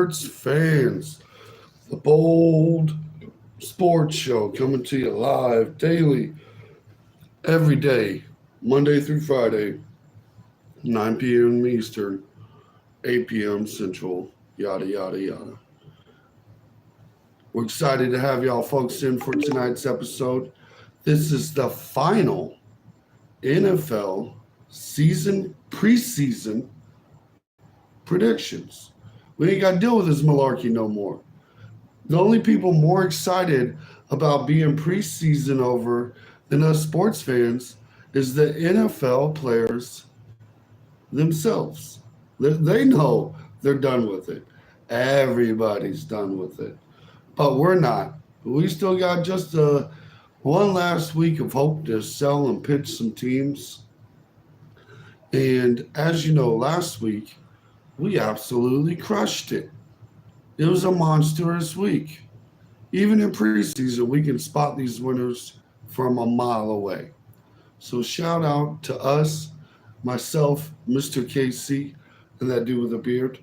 sports fans. The Bold Sports Show coming to you live daily, every day, Monday through Friday, 9 p.m. Eastern, 8 p.m. Central, yada, yada, yada. We're excited to have y'all folks in for tonight's episode. This is the final NFL preseason predictions. We ain't got to deal with this malarkey no more. The only people more excited about being preseason over than us sports fans is the NFL players themselves. They know they're done with it. Everybody's done with it. But we're not. We still got just one last week of hope to sell and pitch some teams. And as you know, last week, we absolutely crushed it. It was a monstrous week. Even in preseason, we can spot these winners from a mile away. So shout out to us, myself, Mr. KC, and that dude with a beard.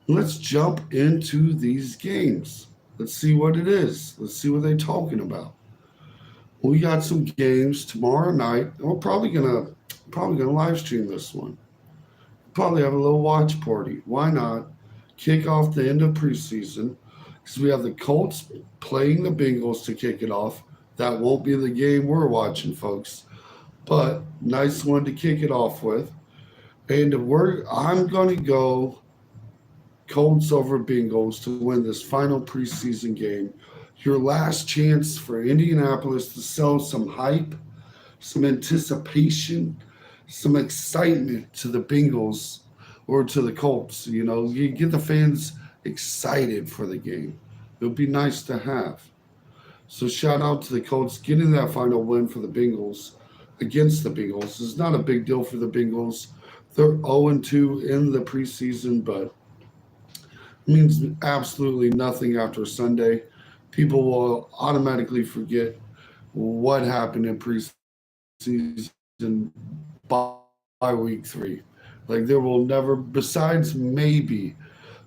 Let's jump into these games. Let's see what it is. Let's see what they're talking about. We got some games tomorrow night. We're probably gonna live stream this one. Probably have a little watch party. Why not? Kick off the end of preseason because we have the Colts playing the Bengals to kick it off. That won't be the game we're watching, folks. But nice one to kick it off with. And I'm going to go Colts over Bengals to win this final preseason game. Your last chance for Indianapolis to sell some hype, some anticipation, some excitement to the Bengals or to the Colts. You know, you get the fans excited for the game. It would be nice to have. So shout out to the Colts getting that final win for the Bengals against the Bengals. It's not a big deal for the Bengals. They're 0-2 in the preseason, but it means absolutely nothing after Sunday. People will automatically forget what happened in preseason by week 3. Like there will never, besides maybe,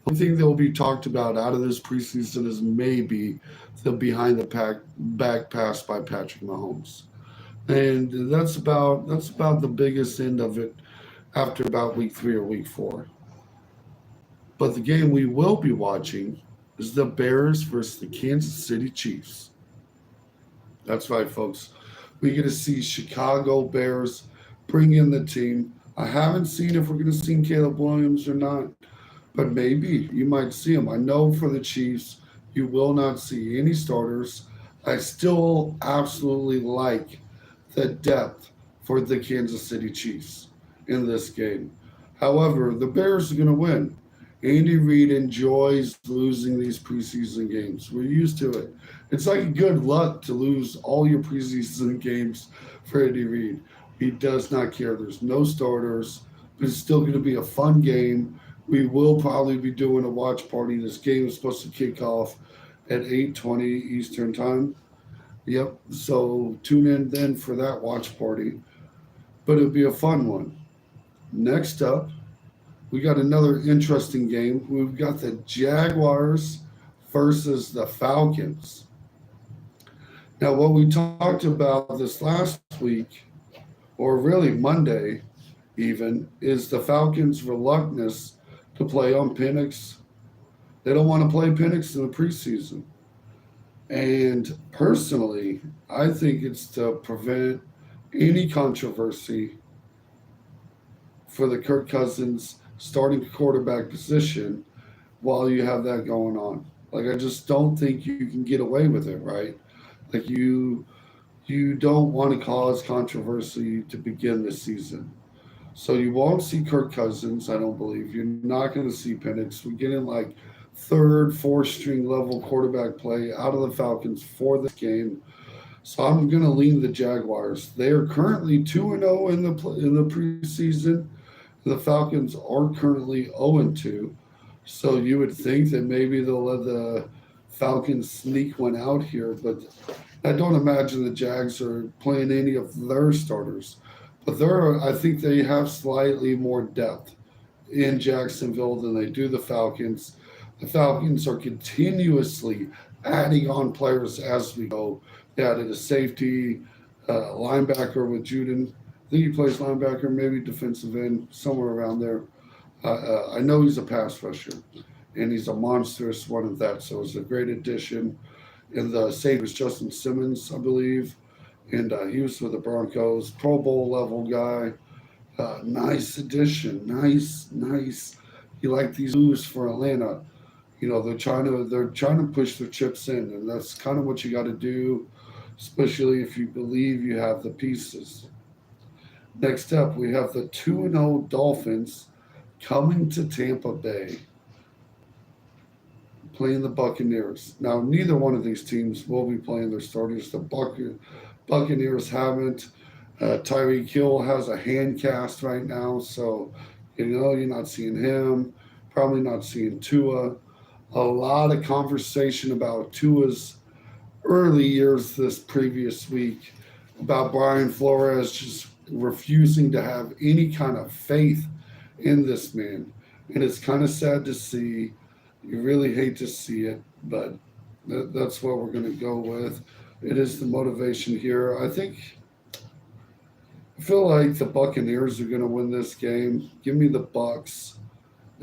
the only thing that will be talked about out of this preseason is maybe the behind the back pass by Patrick Mahomes. And that's about the biggest end of it after about week 3 or week 4. But the game we will be watching is the Bears versus the Kansas City Chiefs. That's right, folks. We get to see Chicago Bears bring in the team. I haven't seen if we're going to see Caleb Williams or not, but maybe you might see him. I know for the Chiefs, you will not see any starters. I still absolutely like the depth for the Kansas City Chiefs in this game. However, the Bears are going to win. Andy Reid enjoys losing these preseason games. We're used to it. It's like good luck to lose all your preseason games for Andy Reid. He does not care. There's no starters, but it's still going to be a fun game. We will probably be doing a watch party. This game is supposed to kick off at 8:20 Eastern Time. Yep, so tune in then for that watch party. But it'll be a fun one. Next up, we got another interesting game. We've got the Jaguars versus the Falcons. Now, what we talked about this last week, or really Monday even, is the Falcons' reluctance to play on Penix. They don't want to play Penix in the preseason. And personally, I think it's to prevent any controversy for the Kirk Cousins starting quarterback position while you have that going on. Like, I just don't think you can get away with it, right? Like, you don't want to cause controversy to begin the season. So you won't see Kirk Cousins, I don't believe. You're not going to see Penix. We're getting like third, fourth string level quarterback play out of the Falcons for this game. So I'm going to lean the Jaguars. They are currently 2-0 in the preseason. The Falcons are currently 0-2. So you would think that maybe they'll let the Falcons sneak one out here, but I don't imagine the Jags are playing any of their starters. But I think they have slightly more depth in Jacksonville than they do the Falcons. The Falcons are continuously adding on players as we go. They added a safety, linebacker with Juden. I think he plays linebacker, maybe defensive end, somewhere around there. I know he's a pass rusher, and he's a monstrous one at that. So it's a great addition. And the safety was Justin Simmons, I believe, and he was with the Broncos, Pro Bowl level guy. Nice addition, nice. You like these moves for Atlanta? You know they're trying to push their chips in, and that's kind of what you got to do, especially if you believe you have the pieces. Next up, we have the 2-0 Dolphins coming to Tampa Bay, playing the Buccaneers. Now, neither one of these teams will be playing their starters. The Buccaneers haven't. Tyreek Hill has a hand cast right now, so you're not seeing him. Probably not seeing Tua. A lot of conversation about Tua's early years this previous week, about Brian Flores just refusing to have any kind of faith in this man. And it's kind of sad to see. You really hate to see it, but that's what we're going to go with. It is the motivation here. I feel like the Buccaneers are going to win this game. Give me the Bucks.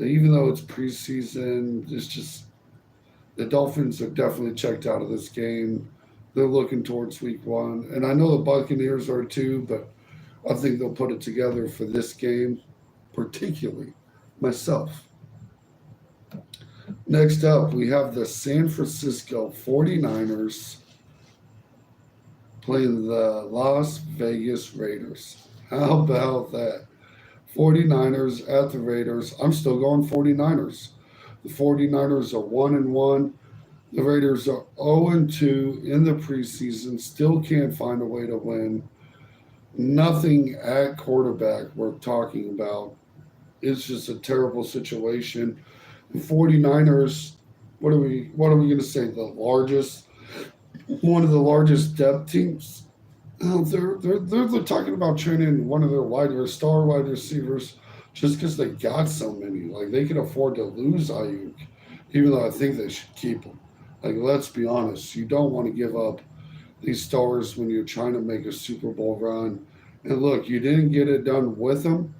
Even though it's preseason, it's just the Dolphins are definitely checked out of this game. They're looking towards week one. And I know the Buccaneers are too, but I think they'll put it together for this game, particularly myself. Next up, we have the San Francisco 49ers playing the Las Vegas Raiders. How about that? 49ers at the Raiders. I'm still going 49ers. The 49ers are 1-1. The Raiders are 0-2 in the preseason. Still can't find a way to win. Nothing at quarterback worth talking about. It's just a terrible situation. The 49ers, what are we going to say? One of the largest depth teams. They're talking about training one of their star wide receivers just because they got so many. Like they can afford to lose Ayuk, even though I think they should keep him. Like let's be honest, you don't want to give up these stars when you're trying to make a Super Bowl run. And look, you didn't get it done with them.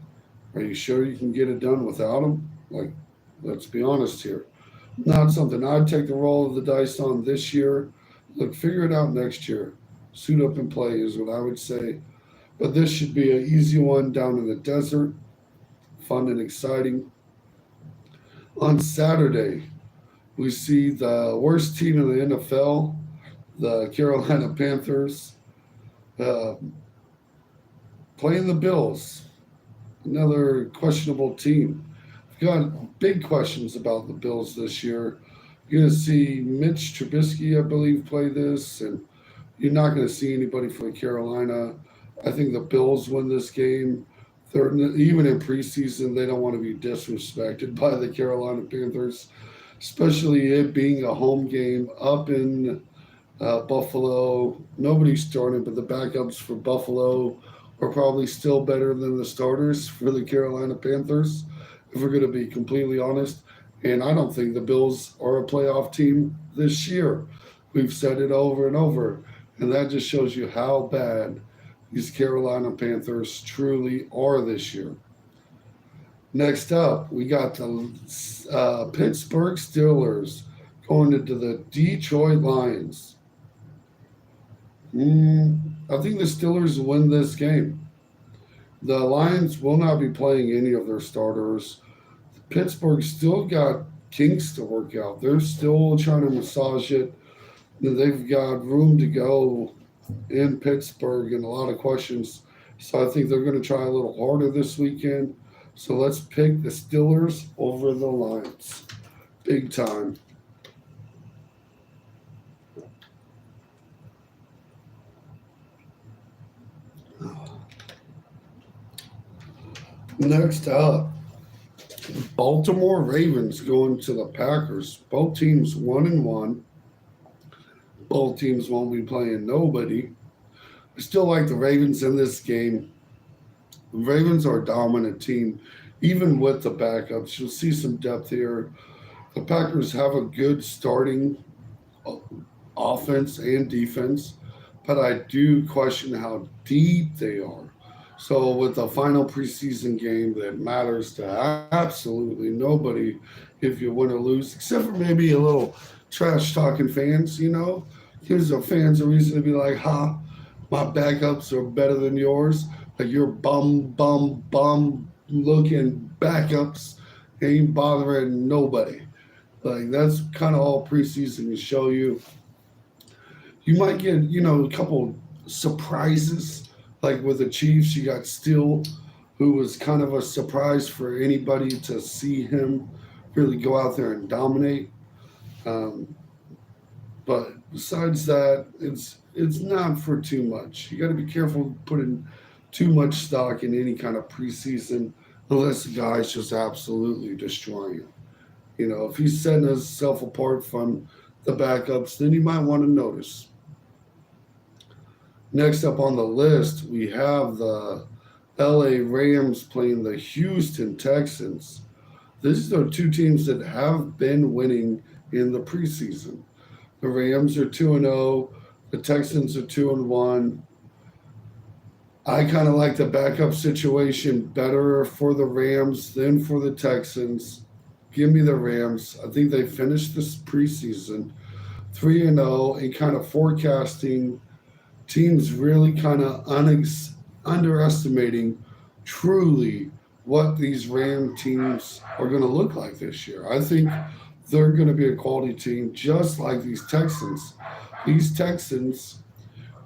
Are you sure you can get it done without them? Like, let's be honest here. Not something I'd take the roll of the dice on this year. Look, figure it out next year. Suit up and play is what I would say. But this should be an easy one down in the desert. Fun and exciting. On Saturday, we see the worst team in the NFL, the Carolina Panthers, uh, playing the Bills. Another questionable team. I've got big questions about the Bills this year. You're going to see Mitch Trubisky, I believe, play this, and you're not going to see anybody for Carolina. I think the Bills win this game. Even in preseason, they don't want to be disrespected by the Carolina Panthers, especially it being a home game up in Buffalo. Nobody's starting, but the backups for Buffalo are probably still better than the starters for the Carolina Panthers, if we're going to be completely honest. And I don't think the Bills are a playoff team this year. We've said it over and over. And that just shows you how bad these Carolina Panthers truly are this year. Next up, we got the Pittsburgh Steelers going into the Detroit Lions. I think the Steelers win this game. The Lions will not be playing any of their starters. Pittsburgh still got kinks to work out. They're still trying to massage it. They've got room to go in Pittsburgh and a lot of questions. So I think they're going to try a little harder this weekend. So let's pick the Steelers over the Lions. Big time. Next up, Baltimore Ravens going to the Packers. Both teams 1-1. Both teams won't be playing nobody. I still like the Ravens in this game. The Ravens are a dominant team, even with the backups. You'll see some depth here. The Packers have a good starting offense and defense, but I do question how deep they are. So, with the final preseason game that matters to absolutely nobody if you win or lose, except for maybe a little trash talking fans, gives the fans a reason to be like, ha, my backups are better than yours. Like your bum looking backups ain't bothering nobody. Like that's kind of all preseason to show you. You might get, a couple surprises. Like with the Chiefs, you got Steele, who was kind of a surprise for anybody to see him really go out there and dominate. Um, but besides that, it's not for too much. You got to be careful putting too much stock in any kind of preseason unless the guy's just absolutely destroying it. If he's setting himself apart from the backups, then you might want to notice. Next up on the list, we have the LA Rams playing the Houston Texans. These are two teams that have been winning in the preseason. The Rams are 2-0, the Texans are 2-1. I kind of like the backup situation better for the Rams than for the Texans. Give me the Rams. I think they finished this preseason 3-0 and kind of forecasting teams really kind of underestimating truly what these Ram teams are going to look like this year. I think they're going to be a quality team just like these Texans. These Texans,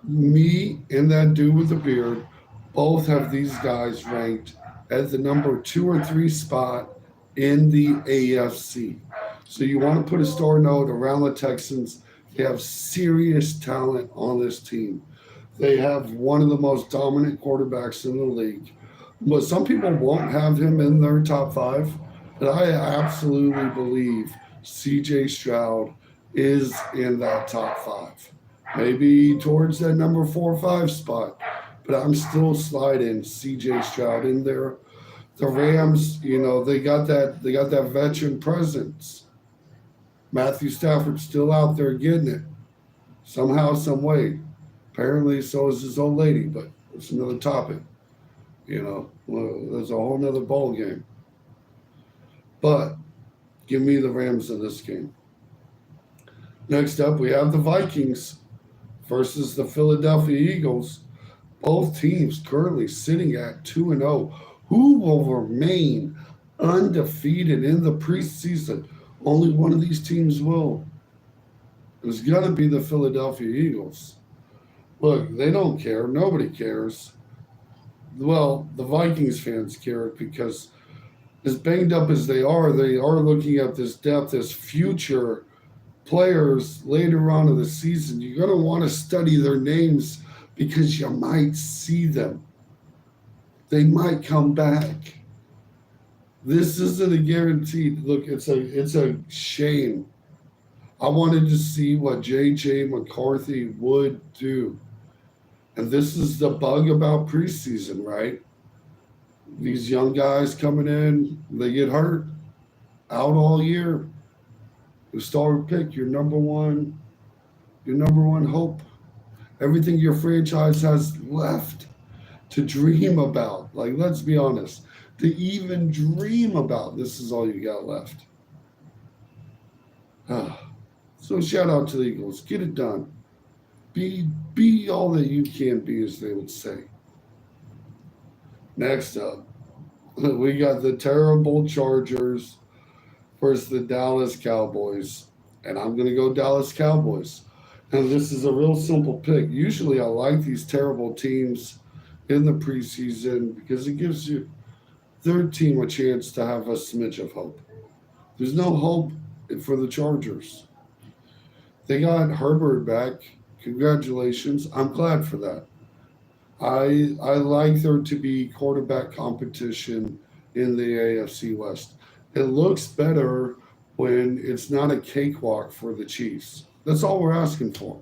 me and that dude with the beard, both have these guys ranked at the number 2 or 3 spot in the AFC. So you want to put a star note around the Texans. They have serious talent on this team. They have one of the most dominant quarterbacks in the league. But some people won't have him in their top 5. But I absolutely believe CJ Stroud is in that top 5. Maybe towards that number 4 or 5 spot. But I'm still sliding CJ Stroud in there. The Rams, they got that veteran presence. Matthew Stafford's still out there getting it. Somehow, some way. Apparently, so is his old lady, but it's another topic. There's a whole nother ball game. But give me the Rams in this game. Next up, we have the Vikings versus the Philadelphia Eagles. Both teams currently sitting at 2-0. Who will remain undefeated in the preseason? Only one of these teams will. It's going to be the Philadelphia Eagles. Look, they don't care. Nobody cares. Well, the Vikings fans care because as banged up as they are looking at this depth as future players later on in the season. You're going to want to study their names because you might see them. They might come back. This isn't a guarantee. Look, it's a shame. I wanted to see what J.J. McCarthy would do. And this is the bug about preseason, right? These young guys coming in, they get hurt, out all year. The star pick, your number one hope. Everything your franchise has left to dream about. Like, let's be honest. To even dream about, this is all you got left. So shout out to the Eagles. Get it done. Be all that you can be, as they would say. Next up, we got the terrible Chargers versus the Dallas Cowboys. And I'm going to go Dallas Cowboys. And this is a real simple pick. Usually I like these terrible teams in the preseason because it gives their team a chance to have a smidge of hope. There's no hope for the Chargers. They got Herbert back. Congratulations. I'm glad for that. I like there to be quarterback competition in the AFC West. It looks better when it's not a cakewalk for the Chiefs. That's all we're asking for.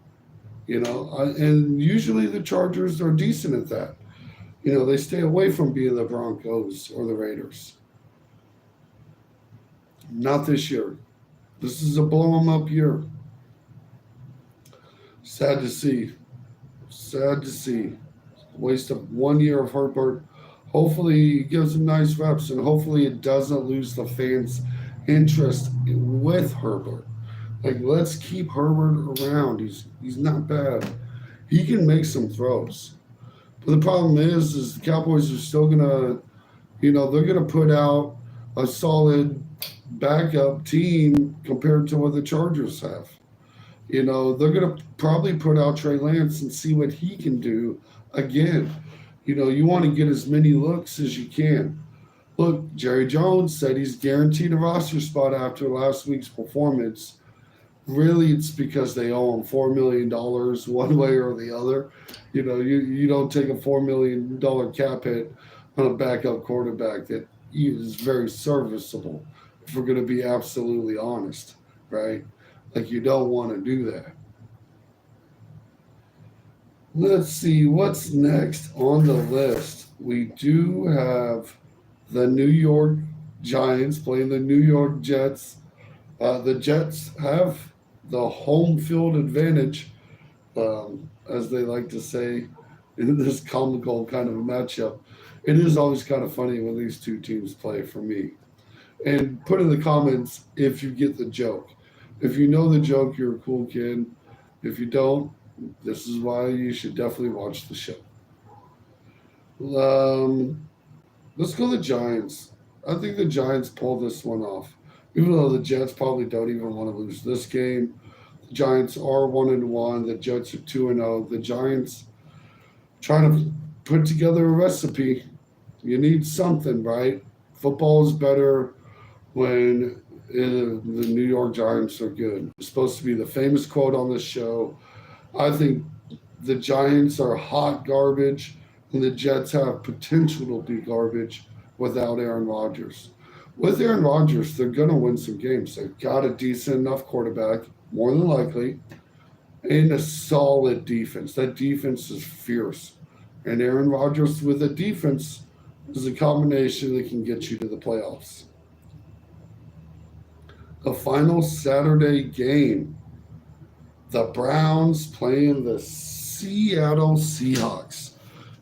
And usually the Chargers are decent at that. They stay away from being the Broncos or the Raiders. Not this year. This is a blow him up year. Sad to see. Sad to see. Waste of 1 year of Herbert. Hopefully, he gives him nice reps, and hopefully, it doesn't lose the fans' interest with Herbert. Like, let's keep Herbert around. He's not bad. He can make some throws. But the problem is the Cowboys are still gonna, they're gonna put out a solid backup team compared to what the Chargers have. They're going to probably put out Trey Lance and see what he can do again. You want to get as many looks as you can. Look, Jerry Jones said he's guaranteed a roster spot after last week's performance. Really, it's because they owe him $4 million one way or the other. You don't take a $4 million cap hit on a backup quarterback that is very serviceable, if we're going to be absolutely honest, right? Like, you don't want to do that. Let's see what's next on the list. We do have the New York Giants playing the New York Jets. The Jets have the home field advantage, as they like to say, in this comical kind of matchup. It is always kind of funny when these two teams play for me. And put in the comments if you get the joke. If you know the joke, you're a cool kid. If you don't, this is why you should definitely watch the show. Let's go the Giants. I think the Giants pull this one off. Even though the Jets probably don't even want to lose this game. The Giants are 1-1. The Jets are 2-0. The Giants trying to put together a recipe. You need something, right? Football is better when the New York Giants are good. It's supposed to be the famous quote on this show. I think the Giants are hot garbage, and the Jets have potential to be garbage without Aaron Rodgers. With Aaron Rodgers, they're going to win some games. They've got a decent enough quarterback, more than likely, and a solid defense. That defense is fierce. And Aaron Rodgers with a defense is a combination that can get you to the playoffs. The final Saturday game, the Browns playing the Seattle Seahawks.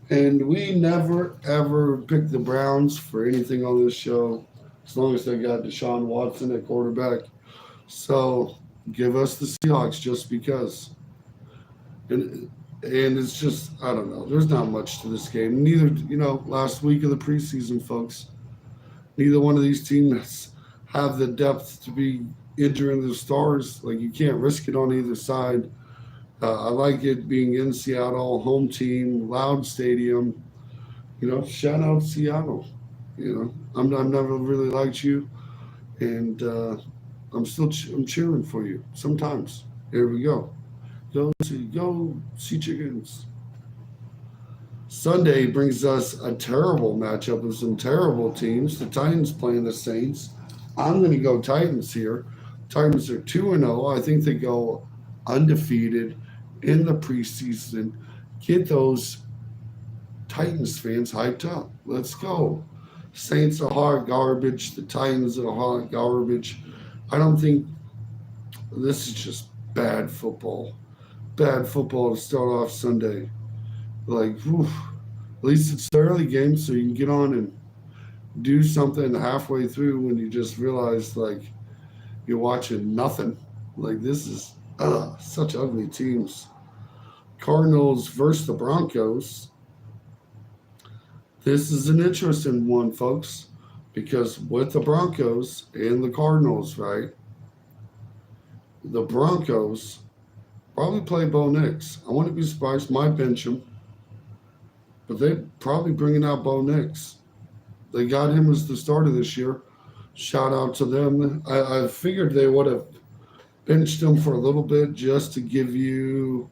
And we never, ever pick the Browns for anything on this show, as long as they got Deshaun Watson at quarterback. So give us the Seahawks just because. And it's just, I don't know. There's not much to this game. Neither, last week of the preseason, folks, neither one of these teams have the depth to be injuring the stars. Like, you can't risk it on either side. I like it being in Seattle, home team, loud stadium. Shout out Seattle. I've never really liked you, and I'm cheering for you. Sometimes. Here we go. Go see chickens. Sunday brings us a terrible matchup of some terrible teams. The Titans playing the Saints. I'm going to go Titans here. Titans are 2-0. I think they go undefeated in the preseason. Get those Titans fans hyped up. Let's go. Saints are hot garbage. The Titans are hot garbage. I don't think this is just bad football. Bad football to start off Sunday. Like, whew, at least it's the early game, so you can get on and do something halfway through when you just realize, like, you're watching nothing. Like, this is such ugly teams. Cardinals versus the Broncos. This is an interesting one, folks, because with the Broncos and the Cardinals, right, the Broncos probably play Bo Nix. I wouldn't be surprised. Might bench him. But they're probably bringing out Bo Nix. They got him as the starter this year. Shout out to them. I figured they would have benched him for a little bit just to give you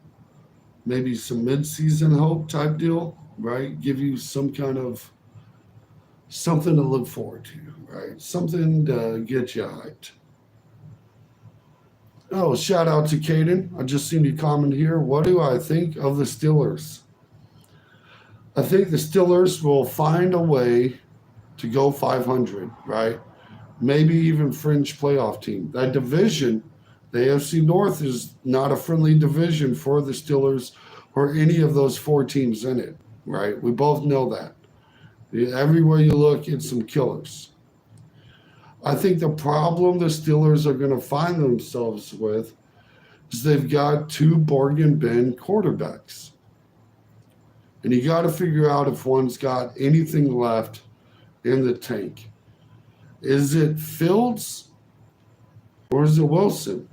maybe some midseason hope type deal, right? Give you some kind of something to look forward to, right? Something to get you hyped. Oh, shout out to Caden. I just seen you comment here. What do I think of the Steelers? I think the Steelers will find a way to go 500, right? maybe even fringe playoff team. That division, the AFC North, is not a friendly division for the Steelers or any of those four teams in it, right? We both know that. Everywhere you look, it's some killers. I think the problem the Steelers are going to find themselves with is they've got two bargain bin quarterbacks. And you got to figure out if one's got anything left in the tank. Is it Fields or is it Wilson?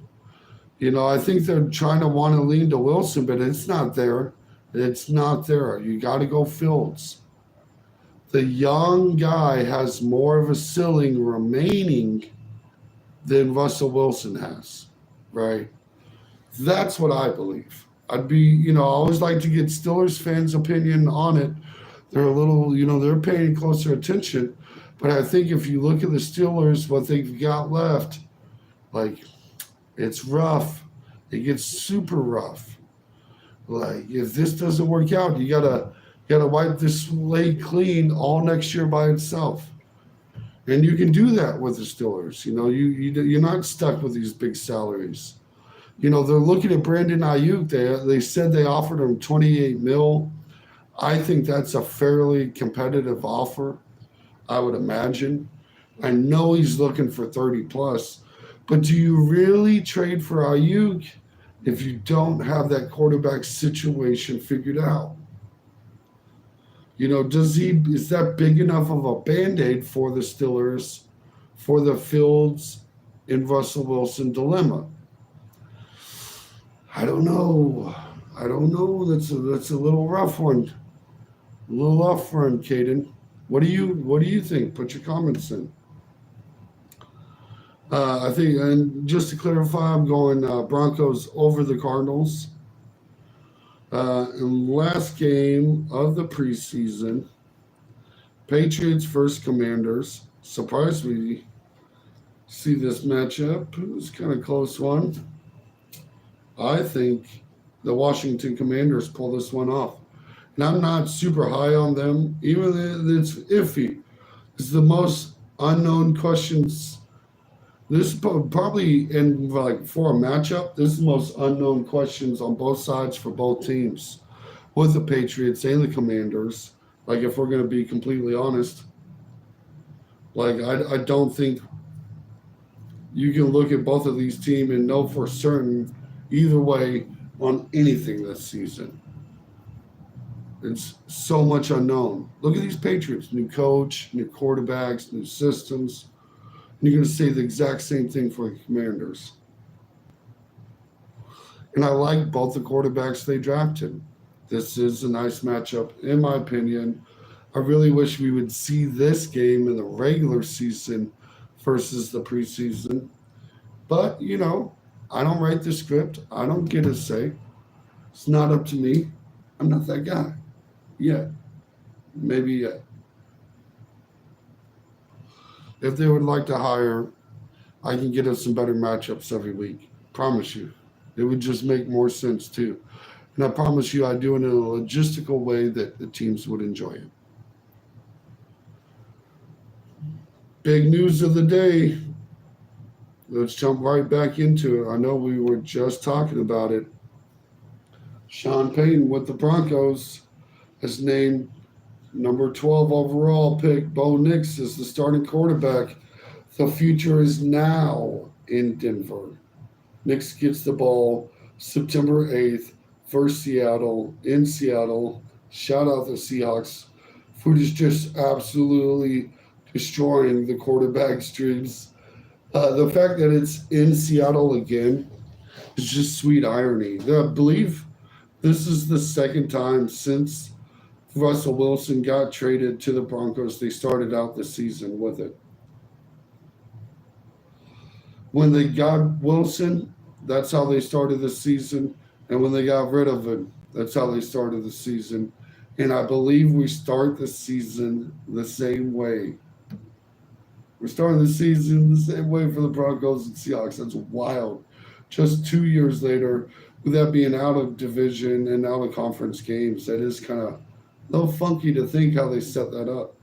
I think they're trying to want to lean to Wilson, but it's not there. It's not there. You got to go Fields. The young guy has more of a ceiling remaining than Russell Wilson has, right? That's what I believe. I'd be, I always like to get Steelers fans' opinion on it. They're a little, they're paying closer attention. But I think if you look at the Steelers, what they've got left, like, it's rough. It gets super rough. Like, if this doesn't work out, you gotta wipe this slate clean all next year by itself. And you can do that with the Steelers. You're not stuck with these big salaries. They're looking at Brandon Ayuk. They said they offered him $28 million. I think that's a fairly competitive offer, I would imagine. I know he's looking for 30 plus, but do you really trade for Ayuk if you don't have that quarterback situation figured out? Is that big enough of a Band-Aid for the Steelers for the Fields and Russell Wilson dilemma? I don't know. That's a little rough one. A little rough one, Caden. What do you think? Put your comments in. I think, and just to clarify, I'm going Broncos over the Cardinals. And last game of the preseason, Patriots versus Commanders. Surprised we see this matchup. It was kind of a close one. I think the Washington Commanders pull this one off. And I'm not super high on them, even though it's iffy. It's the most unknown questions. This is probably, for a matchup, this is the most unknown questions on both sides for both teams, with the Patriots and the Commanders. Like, if we're going to be completely honest, I don't think you can look at both of these teams and know for certain either way on anything this season. It's so much unknown. Look at these Patriots, new coach, new quarterbacks, new systems. And you're going to say the exact same thing for the Commanders. And I like both the quarterbacks they drafted. This is a nice matchup, in my opinion. I really wish we would see this game in the regular season versus the preseason. But, I don't write the script. I don't get a say. It's not up to me. I'm not that guy. Yet. Maybe yet. If they would like to hire, I can get us some better matchups every week. Promise you. It would just make more sense too. And I promise you I do it in a logistical way that the teams would enjoy it. Big news of the day. Let's jump right back into it. I know we were just talking about it. Sean Payton with the Broncos has named number 12 overall pick Bo Nix is the starting quarterback. The future is now in Denver. Nix gets the ball September 8th versus Seattle, in Seattle. Shout out the Seahawks. Food is just absolutely destroying the quarterback's dreams. The fact that it's in Seattle again is just sweet irony. I believe this is the second time since Russell Wilson got traded to the Broncos. They started out the season with it. When they got Wilson, that's how they started the season. And when they got rid of him, that's how they started the season. And I believe we start the season the same way. We're starting the season the same way for the Broncos and Seahawks. That's wild. Just 2 years later, with that being out of division and out of conference games, that is kind of a little funky to think how they set that up.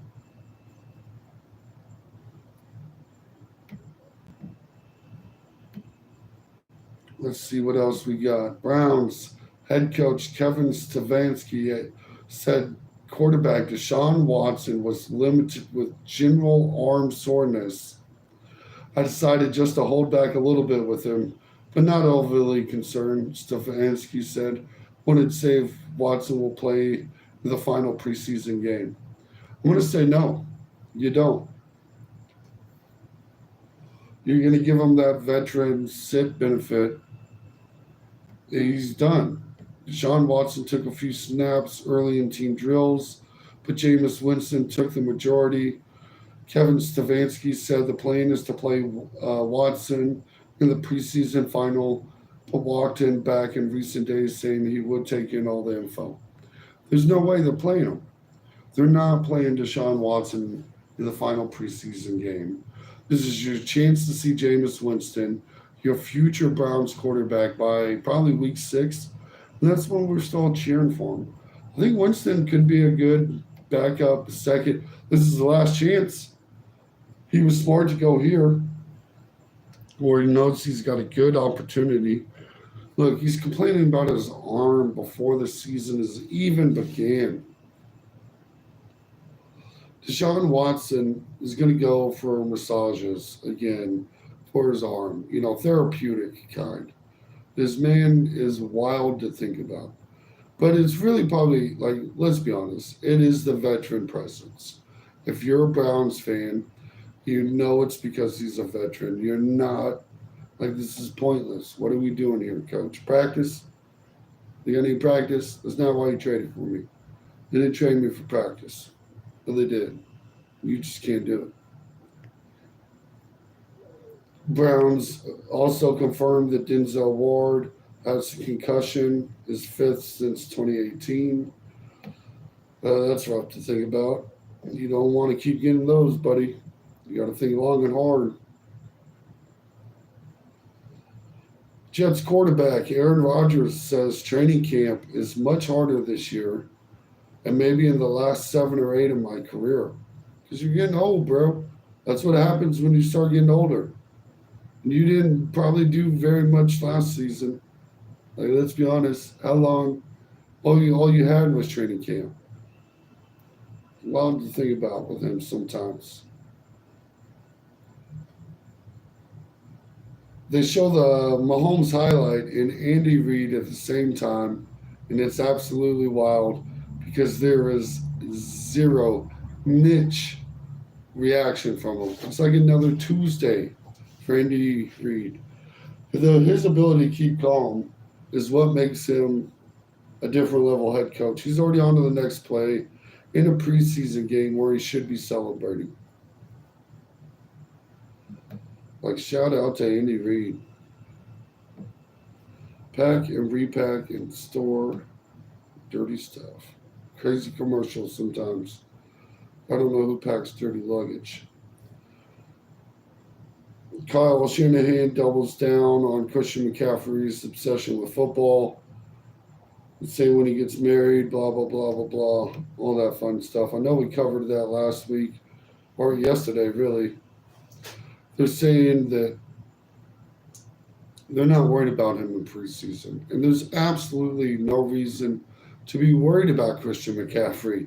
Let's see what else we got. Browns head coach Kevin Stefanski said quarterback Deshaun Watson was limited with general arm soreness. I decided just to hold back a little bit with him, but not overly concerned, Stefanski said. Wanted to say if Watson will play the final preseason game. I'm going to say no. You don't. You're going to give him that veteran sit benefit. He's done. Deshaun Watson took a few snaps early in team drills, but Jameis Winston took the majority. Kevin Stefanski said the plan is to play Watson in the preseason final, but walked in back in recent days saying he would take in all the info. There's no way they're playing him. They're not playing Deshaun Watson in the final preseason game. This is your chance to see Jameis Winston, your future Browns quarterback, by probably week 6. And that's when we're still cheering for him. I think Winston could be a good backup second. This is the last chance. He was smart to go here, where he knows he's got a good opportunity. Look, he's complaining about his arm before the season has even began. Deshaun Watson is going to go for massages again for his arm, therapeutic kind. This man is wild to think about. But it's really probably, like, let's be honest, it is the veteran presence. If you're a Browns fan, you know it's because he's a veteran. You're not, like, this is pointless. What are we doing here, coach? Practice? You got any practice? That's not why you traded for me. They didn't trade me for practice. Well, they did. You just can't do it. Browns also confirmed that Denzel Ward has a concussion, his 5th since 2018. That's rough to think about. You don't want to keep getting those, buddy. You got to think long and hard. Jets quarterback Aaron Rodgers says training camp is much harder this year and maybe in the last 7 or 8 of my career. Because you're getting old, bro. That's what happens when you start getting older. And you didn't probably do very much last season. Like, let's be honest. How long? All you had was training camp. A lot to think about with him sometimes. They show the Mahomes highlight and Andy Reid at the same time, and it's absolutely wild because there is zero niche reaction from him. It's like another Tuesday for Andy Reid. His ability to keep calm is what makes him a different level head coach. He's already on to the next play in a preseason game where he should be celebrating. Like, shout out to Andy Reid. Pack and repack and store dirty stuff. Crazy commercials sometimes. I don't know who packs dirty luggage. Kyle Shanahan doubles down on Christian McCaffrey's obsession with football. Say when he gets married, blah, blah, blah, blah, blah. All that fun stuff. I know we covered that last week, or yesterday, really. They're saying that they're not worried about him in preseason. And there's absolutely no reason to be worried about Christian McCaffrey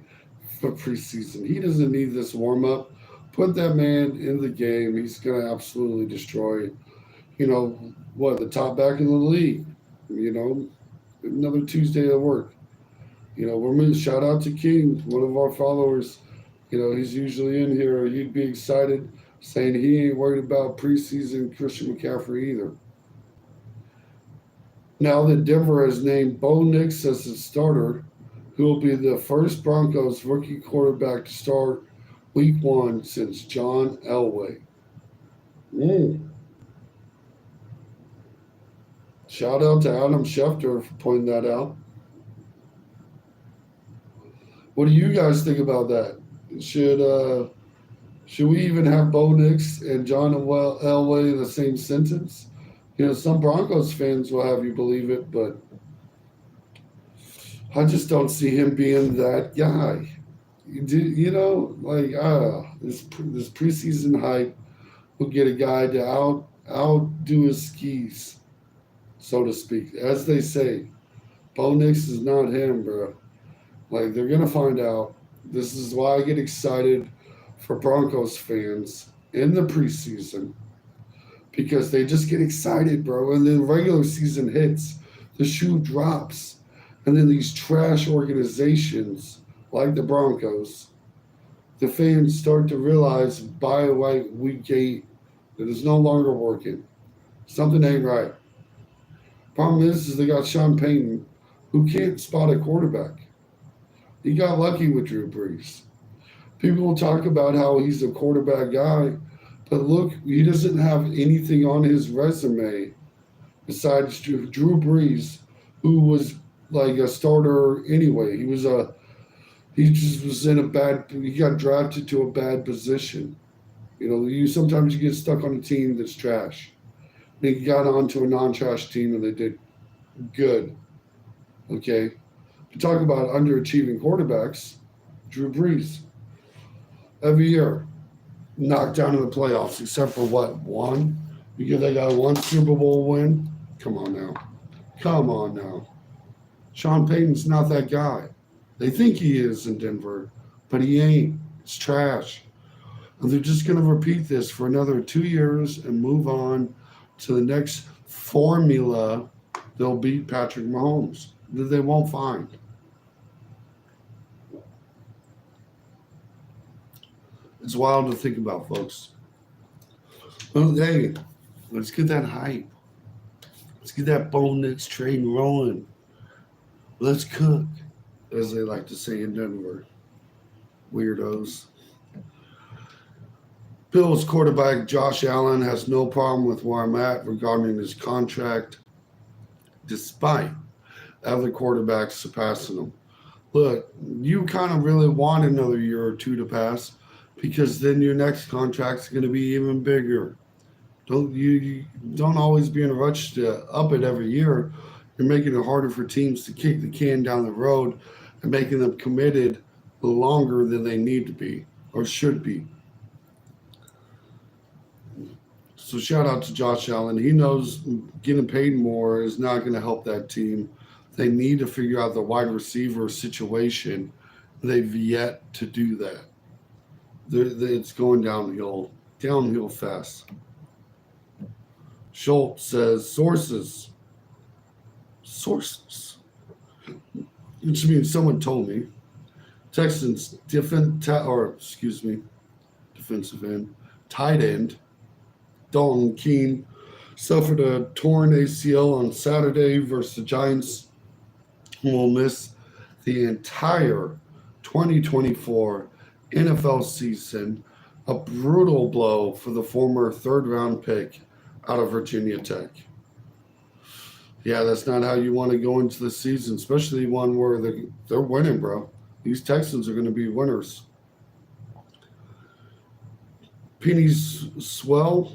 for preseason. He doesn't need this warm-up. Put that man in the game. He's going to absolutely destroy, the top back in the league. Another Tuesday at work. Shout out to King, one of our followers. He's usually in here. He'd be excited, saying he ain't worried about preseason Christian McCaffrey either. Now that Denver has named Bo Nix as its starter, who will be the first Broncos rookie quarterback to start week 1 since John Elway. Shout out to Adam Schefter for pointing that out. What do you guys think about that? Should we even have Bo Nix and John Elway in the same sentence? Some Broncos fans will have you believe it, but I just don't see him being that guy. This preseason hype will get a guy to outdo his skis. so to speak. As they say, Bo Nix is not him, bro. Like, they're going to find out. This is why I get excited for Broncos fans in the preseason because they just get excited, bro. And then regular season hits, the shoe drops. And then these trash organizations like the Broncos, the fans start to realize by like week 8 that it's no longer working. Something ain't right. Problem is they got Sean Payton, who can't spot a quarterback. He got lucky with Drew Brees. People will talk about how he's a quarterback guy, but look, he doesn't have anything on his resume besides Drew Brees, who was like a starter anyway. He just was in a bad. He got drafted to a bad position. You know, you sometimes you get stuck on a team that's trash. They got onto a non-trash team and they did good. Okay, to talk about underachieving quarterbacks, Drew Brees every year knocked down in the playoffs, except for what, one? You give that guy one Super Bowl win? Come on now. Come on now. Sean Payton's not that guy. They think he is in Denver, but he ain't. It's trash. And they're just going to repeat this for another 2 years and move on to the next formula. They'll beat Patrick Mahomes that they won't find. It's wild to think about, folks. Well, hey, let's get that hype. Let's get that Bo Nix train rolling. Let's cook, as they like to say in Denver. Weirdos. Bills quarterback Josh Allen has no problem with where I'm at regarding his contract, despite other quarterbacks surpassing him. Look, you kind of really want another year or two to pass because then your next contract's going to be even bigger. You don't always be in a rush to up it every year. You're making it harder for teams to kick the can down the road and making them committed longer than they need to be or should be. So shout out to Josh Allen. He knows getting paid more is not going to help that team. They need to figure out the wide receiver situation. They've yet to do that. It's going downhill fast. Schultz says sources, which means someone told me. Texans defensive end, tight end, Dalton Keene suffered a torn ACL on Saturday versus the Giants, who will miss the entire 2024 NFL season, a brutal blow for the former third-round pick out of Virginia Tech. Yeah, that's not how you want to go into the season, especially one where they're winning, bro. These Texans are going to be winners. Penny Sewell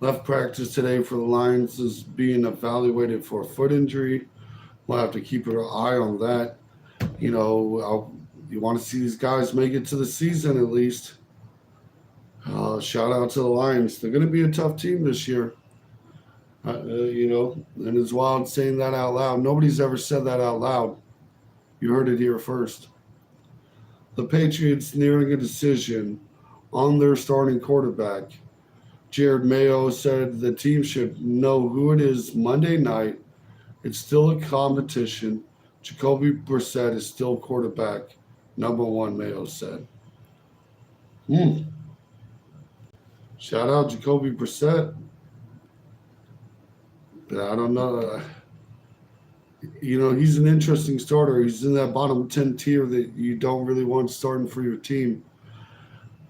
left practice today for the Lions, is being evaluated for a foot injury. We'll have to keep an eye on that. You know, you want to see these guys make it to the season at least. Shout out to the Lions. They're going to be a tough team this year. You know, and it's wild saying that out loud. Nobody's ever said that out loud. You heard it here first. The Patriots nearing a decision on their starting quarterback. Jared Mayo said the team should know who it is Monday night. It's still a competition. Jacoby Brissett is still quarterback number one, Mayo said. Shout out Jacoby Brissett. But I don't know. You know, he's an interesting starter. He's in that bottom 10 tier that you don't really want starting for your team.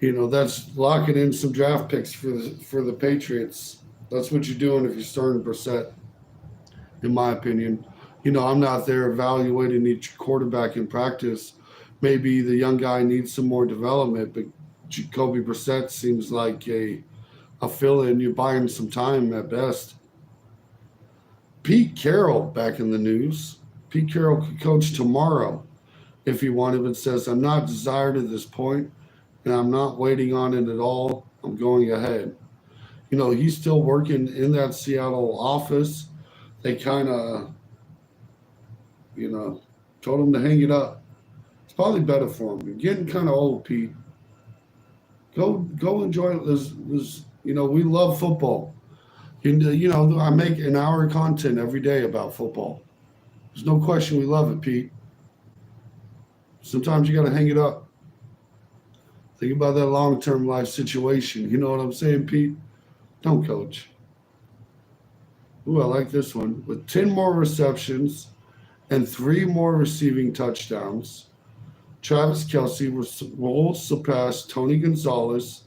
You know, that's locking in some draft picks for the Patriots. That's what you're doing if you're starting Brissett, in my opinion. You know, I'm not there evaluating each quarterback in practice. Maybe the young guy needs some more development, but Jacoby Brissett seems like a fill-in. You're buying some time at best. Pete Carroll back in the news. Pete Carroll could coach tomorrow if he wanted, but says, I'm not desired at this point, and I'm not waiting on it at all. I'm going ahead. He's still working in that Seattle office. They kind of, you know, told him to hang it up. It's probably better for him. You're getting kind of old, Pete. Go enjoy this. We love football. I make an hour of content every day about football. There's no question we love it, Pete. Sometimes you got to hang it up. Think about that long-term life situation. You know what I'm saying, Pete? Don't coach. Ooh, I like this one. With 10 more receptions and 3 more receiving touchdowns, Travis Kelsey will surpass Tony Gonzalez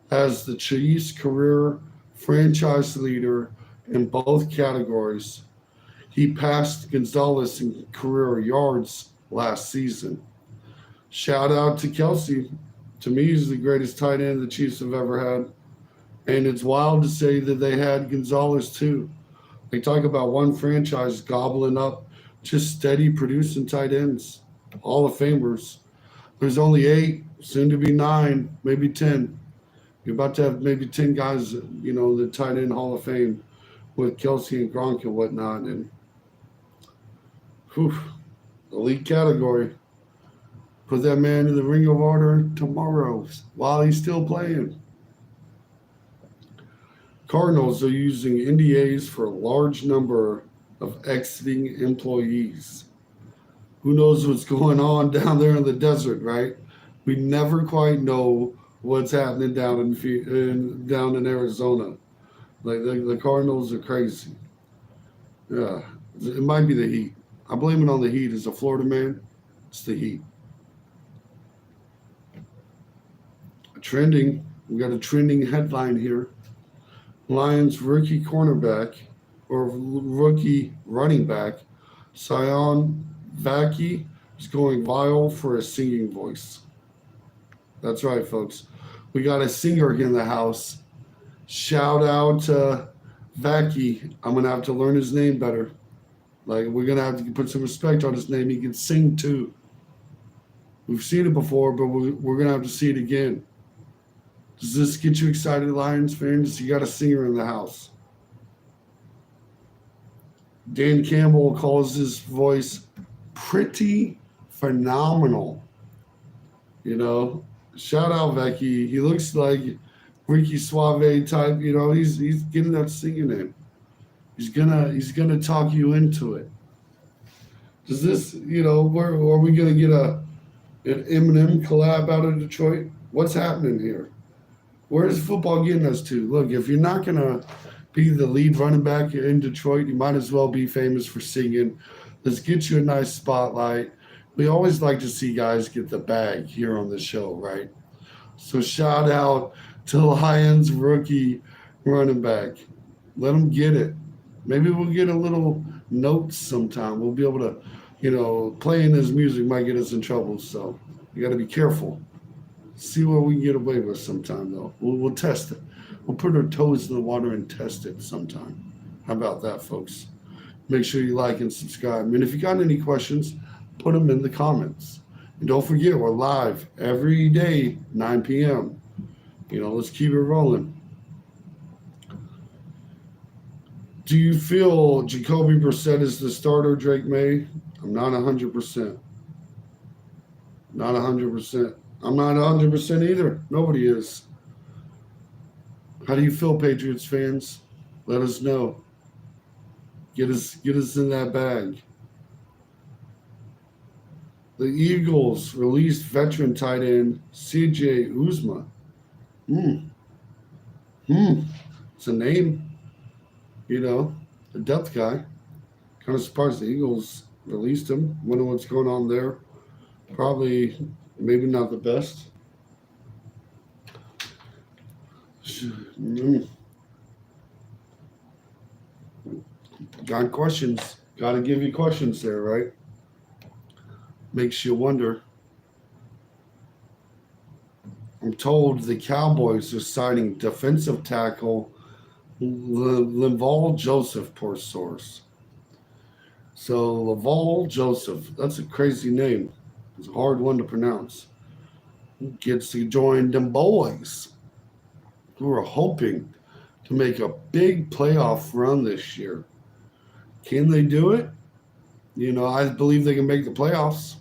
as the Chiefs' career franchise leader in both categories. He passed Gonzalez in career yards last season. Shout out to Kelsey. To me, he's the greatest tight end the Chiefs have ever had. And it's wild to say that they had Gonzalez too. They talk about one franchise gobbling up just steady producing tight ends, Hall of Famers. There's only 8, soon to be 9, maybe 10. You're about to have maybe 10 guys, the tight end Hall of Fame with Kelsey and Gronk and whatnot. And whew, elite category. Put that man in the Ring of Honor tomorrow while he's still playing. Cardinals are using NDAs for a large number of exiting employees. Who knows what's going on down there in the desert, right? We never quite know what's happening down in Arizona. Like the Cardinals are crazy. Yeah, it might be the heat. I blame it on the heat. As a Florida man, it's the heat. Trending. We got a trending headline here. Lions rookie cornerback or rookie running back, Sion Vaki, is going viral for a singing voice. That's right, folks. We got a singer in the house. Shout out to Vaki. I'm going to have to learn his name better. Like, we're going to have to put some respect on his name. He can sing too. We've seen it before, but we're going to have to see it again. Does this get you excited, Lions fans? You got a singer in the house. Dan Campbell calls his voice pretty phenomenal. Shout out Vecchi. He looks like Ricky Suave type. He's getting that singing in. He's gonna talk you into it. Does this, are we gonna get an Eminem collab out of Detroit? What's happening here? Where is football getting us to? Look, if you're not going to be the lead running back in Detroit, you might as well be famous for singing. Let's get you a nice spotlight. We always like to see guys get the bag here on the show, right? So shout out to Lions rookie running back. Let him get it. Maybe we'll get a little notes sometime. We'll be able to, playing his music might get us in trouble. So you got to be careful. See what we can get away with sometime, though. We'll test it. We'll put our toes in the water and test it sometime. How about that, folks? Make sure you like and subscribe. And if you got any questions, put them in the comments. And don't forget, we're live every day, 9 p.m. Let's keep it rolling. Do you feel Jacoby Brissett is the starter, Drake May? I'm not 100%. Not 100%. I'm not 100% either. Nobody is. How do you feel, Patriots fans? Let us know. Get us in that bag. The Eagles released veteran tight end C.J. Uzma. It's a name. The depth guy. Kind of surprised the Eagles released him. Wonder what's going on there. Probably, maybe not the best. Got questions. Got to give you questions there, right? Makes you wonder. I'm told the Cowboys are signing defensive tackle Linval Joseph, per source. So Linval Joseph, that's a crazy name. It's a hard one to pronounce. Gets to join them boys who are hoping to make a big playoff run this year. Can they do it? I believe they can make the playoffs.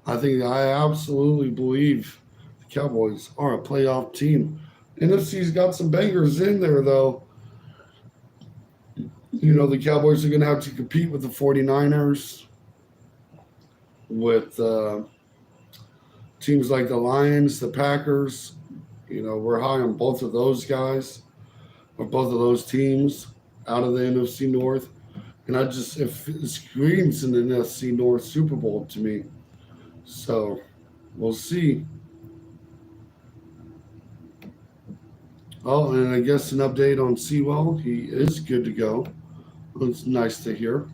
I absolutely believe the Cowboys are a playoff team. NFC's got some bangers in there, though. The Cowboys are going to have to compete with the 49ers, with teams like the Lions, the Packers. We're high on both of those guys or both of those teams out of the NFC North. And it screams an NFC North Super Bowl to me. So we'll see. Oh, and I guess an update on Sewell. He is good to go. It's nice to hear.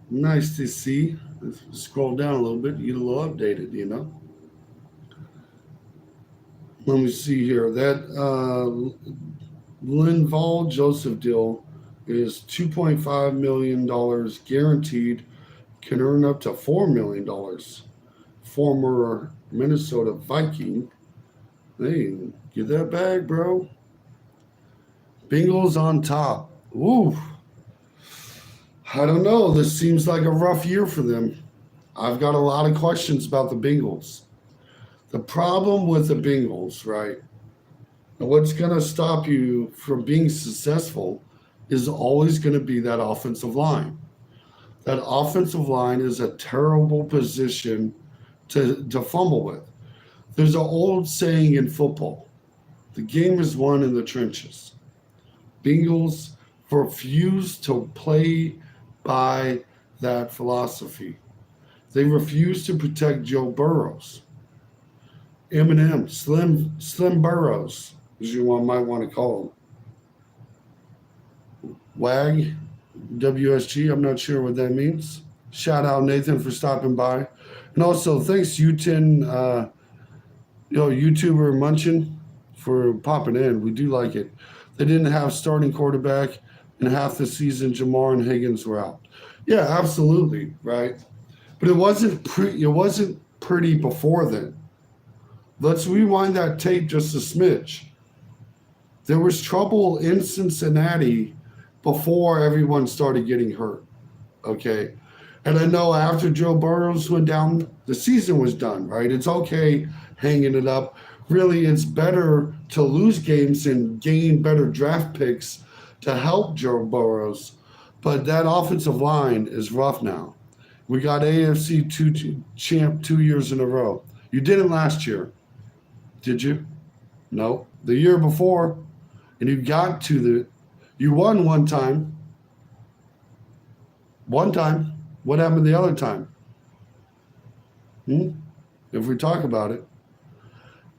Nice to see. Let's scroll down a little bit, get a little updated, Let me see here. That Linval Joseph deal is $2.5 million guaranteed, can earn up to $4 million. Former Minnesota Viking. Hey, get that bag, bro. Bengals on top. Ooh. I don't know. This seems like a rough year for them. I've got a lot of questions about the Bengals. The problem with the Bengals, right? What's going to stop you from being successful is always going to be that offensive line. That offensive line is a terrible position to fumble with. There's an old saying in football, the game is won in the trenches. Bengals refuse to play by that philosophy. They refuse to protect Joe Burrows. Eminem, Slim Burrows, as you might want to call him. WAG, WSG, I'm not sure what that means. Shout out Nathan for stopping by. And also thanks U10, YouTuber Munchin for popping in. We do like it. They didn't have starting quarterback, and half the season Jamar and Higgins were out. Yeah, absolutely, right? But it wasn't pretty before then. Let's rewind that tape just a smidge. There was trouble in Cincinnati before everyone started getting hurt. Okay. And I know after Joe Burrows went down, the season was done, right? It's okay hanging it up. Really, it's better to lose games and gain better draft picks to help Joe Burrows. But that offensive line is rough now. We got AFC champ 2 years in a row. You didn't last year, did you? No. The year before, and you won one time. One time. What happened the other time? If we talk about it.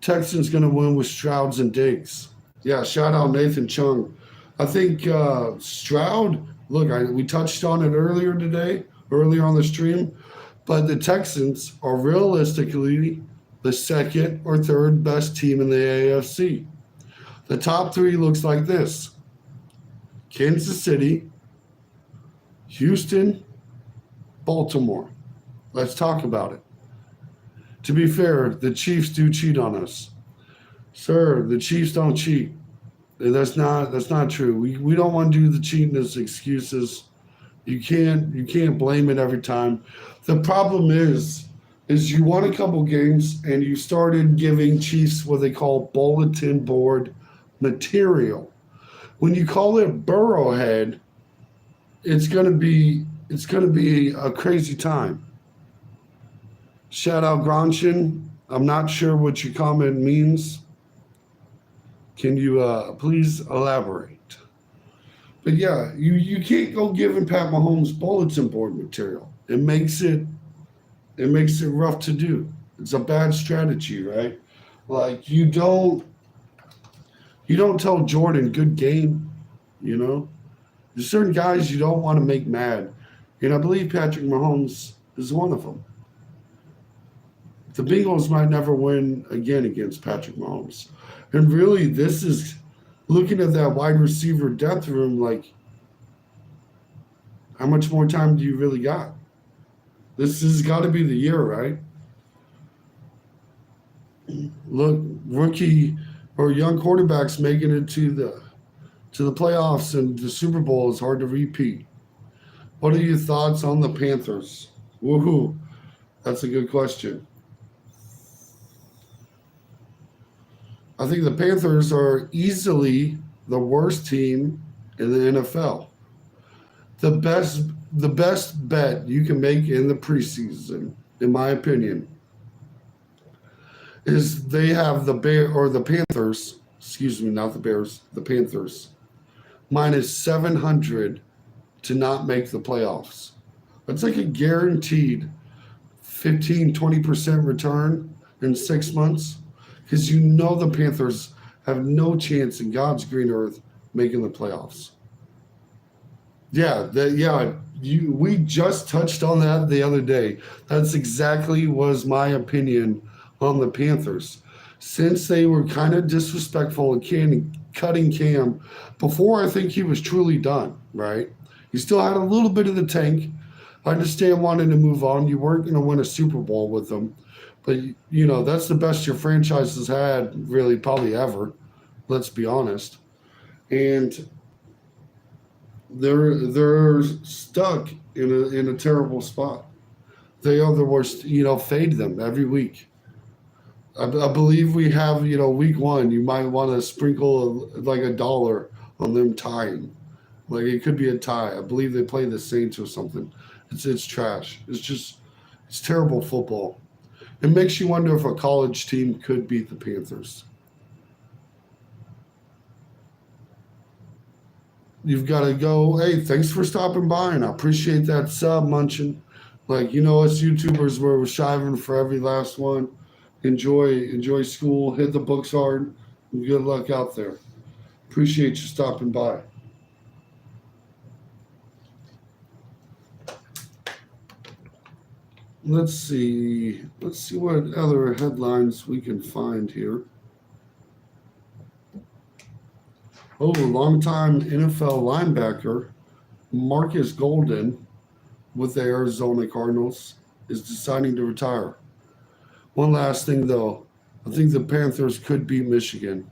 Texans going to win with Strouds and Diggs. Yeah, shout out Nathan Chung. I think Stroud, look, we touched on it earlier on the stream, but the Texans are realistically the second or third best team in the AFC. The top three looks like this: Kansas City, Houston, Baltimore. Let's talk about it. To be fair, the Chiefs do cheat on us. Sir, the Chiefs don't cheat. That's not true. We don't want to do the cheating as excuses. You can't blame it every time. The problem is you won a couple games and you started giving Chiefs what they call bulletin board material. When you call it Burrowhead, it's gonna be a crazy time. Shout out Gronshin. I'm not sure what your comment means. Can you please elaborate? But yeah, you can't go giving Pat Mahomes bulletin board material. It makes it rough to do. It's a bad strategy, right? Like you don't tell Jordan good game, There's certain guys you don't want to make mad. And I believe Patrick Mahomes is one of them. The Bengals might never win again against Patrick Mahomes. And really, this is looking at that wide receiver depth room, like, how much more time do you really got? This has got to be the year, right? Look, rookie or young quarterbacks making it to to the playoffs and the Super Bowl is hard to repeat. What are your thoughts on the Panthers? Woohoo! That's a good question. I think the Panthers are easily the worst team in the NFL. The best bet you can make in the preseason, in my opinion, is they have the Panthers, excuse me, not the Bears, the Panthers, minus 700 to not make the playoffs. That's like a guaranteed 15-20% return in 6 months because you know the Panthers have no chance in God's green earth making the playoffs. We just touched on that the other day. That's exactly was my opinion on the Panthers. Since they were kind of disrespectful and cutting Cam before I think he was truly done, right? He still had a little bit of the tank. I understand wanting to move on. You weren't going to win a Super Bowl with them, but that's the best your franchise has had, really, probably ever. Let's be honest. And they're stuck in a terrible spot. They are the worst. Fade them every week. I believe we have week one. You might want to sprinkle like $1 on them tying. Like it could be a tie. I believe they play the Saints or something. It's trash. It's terrible football. It makes you wonder if a college team could beat the Panthers. You've got to go, hey, thanks for stopping by, and I appreciate that sub, Munchin. Like, us YouTubers we're shiving for every last one. Enjoy school, hit the books hard, and good luck out there. Appreciate you stopping by. Let's see what other headlines we can find here. Oh, longtime NFL linebacker Marcus Golden with the Arizona Cardinals is deciding to retire. One last thing, though. I think the Panthers could beat Michigan.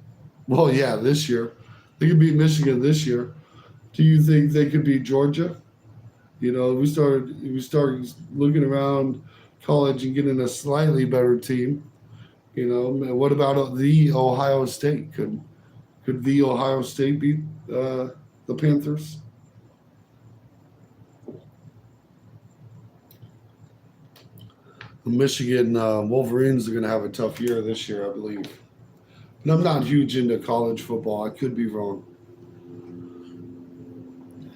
Well, yeah, this year. They could beat Michigan this year. Do you think they could beat Georgia? We started looking around college and getting a slightly better team. What about the Ohio State? Could the Ohio State beat the Panthers? The Michigan Wolverines are going to have a tough year this year, I believe. And I'm not huge into college football. I could be wrong.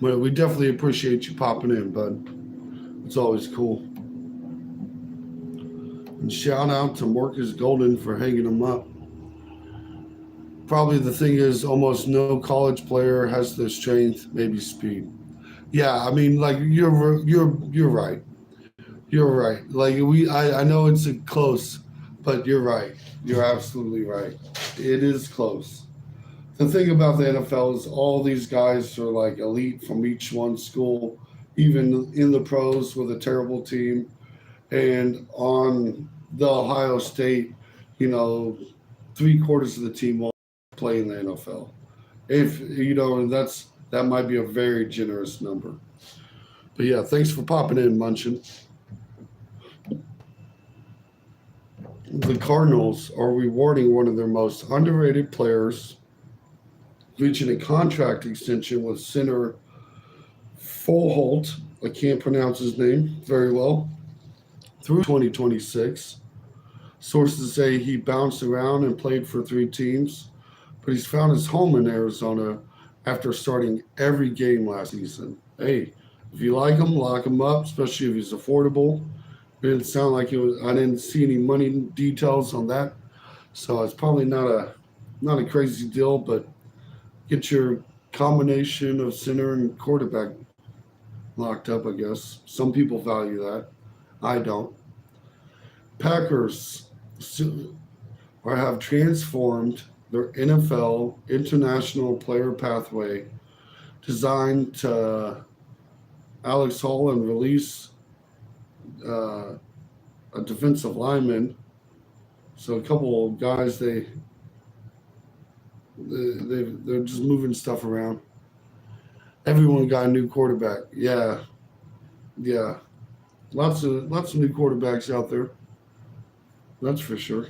But we definitely appreciate you popping in, bud. It's always cool. And shout out to Marcus Golden for hanging him up. Probably the thing is almost no college player has the strength, maybe speed. Yeah, I mean, like you're right. You're right. Like I know it's close, but you're right. You're absolutely right. It is close. The thing about the NFL is all these guys are like elite from each one school, even in the pros with a terrible team, and on the Ohio State, you know, 3/4 of the team will play in the NFL. If and that might be a very generous number. But yeah, thanks for popping in, Munchin. The Cardinals are rewarding one of their most underrated players, reaching a contract extension with center Foles. I can't pronounce his name very well. Through 2026. Sources say he bounced around and played for 3 teams, but he's found his home in Arizona after starting every game last season. Hey, if you like him, lock him up, especially if he's affordable. It didn't sound like it was. I didn't see any money details on that, so it's probably not a crazy deal. But get your combination of center and quarterback locked up. I guess some people value that. I don't. Packers have transformed their NFL international player pathway designed to Alex Hall and release a defensive lineman. So a couple of guys They're just moving stuff around. Everyone got a new quarterback. Yeah, yeah. Lots of new quarterbacks out there. That's for sure.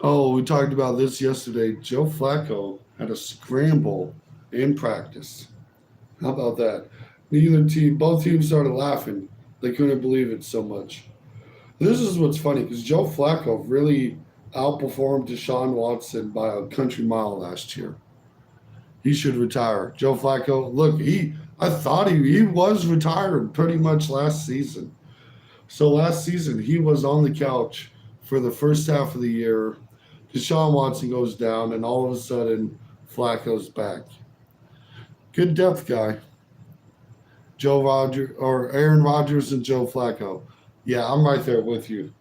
Oh, we talked about this yesterday. Joe Flacco had a scramble in practice. How about that? Both teams started laughing. They couldn't believe it so much. This is what's funny because Joe Flacco really outperformed Deshaun Watson by a country mile last year. He should retire. Joe Flacco, look, I thought he was retired pretty much last season. So last season he was on the couch for the first half of the year. Deshaun Watson goes down, and all of a sudden Flacco's back. Good depth guy. Joe Roger or Aaron Rodgers and Joe Flacco. Yeah, I'm right there with you.